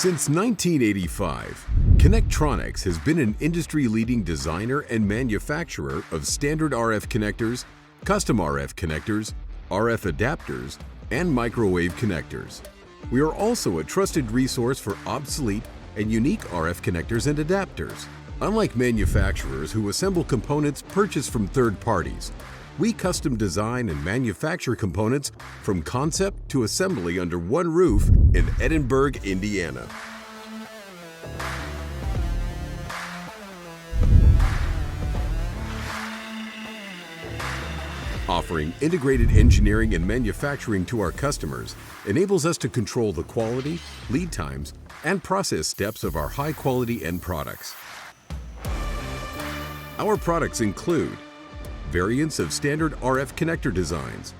Since 1985, Connectronics has been an industry-leading designer and manufacturer of standard RF connectors, custom RF connectors, RF adapters, and microwave connectors. We are also a trusted resource for obsolete and unique RF connectors and adapters. Unlike manufacturers who assemble components purchased from third parties, we custom design and manufacture components from concept to assembly under one roof in Edinburgh, Indiana. Offering integrated engineering and manufacturing to our customers enables us to control the quality, lead times, and process steps of our high-quality end products. Our products include variants of standard RF connector designs,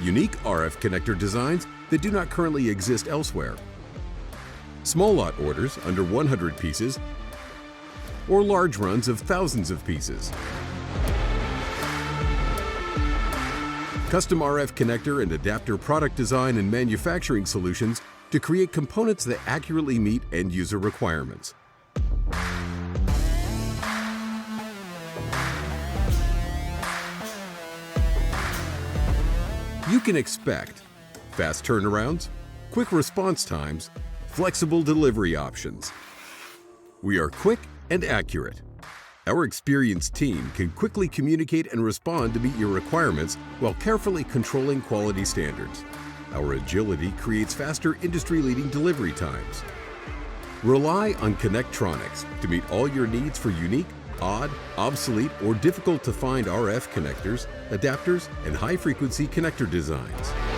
unique RF connector designs that do not currently exist elsewhere, small lot orders under 100 pieces, or large runs of thousands of pieces. Custom RF connector and adapter product design and manufacturing solutions to create components that accurately meet end-user requirements. You can expect fast turnarounds, quick response times, flexible delivery options. We are quick and accurate. Our experienced team can quickly communicate and respond to meet your requirements while carefully controlling quality standards. Our agility creates faster industry-leading delivery times. Rely on Connectronics to meet all your needs for unique, odd, obsolete, or difficult-to-find RF connectors, adapters, and high-frequency connector designs.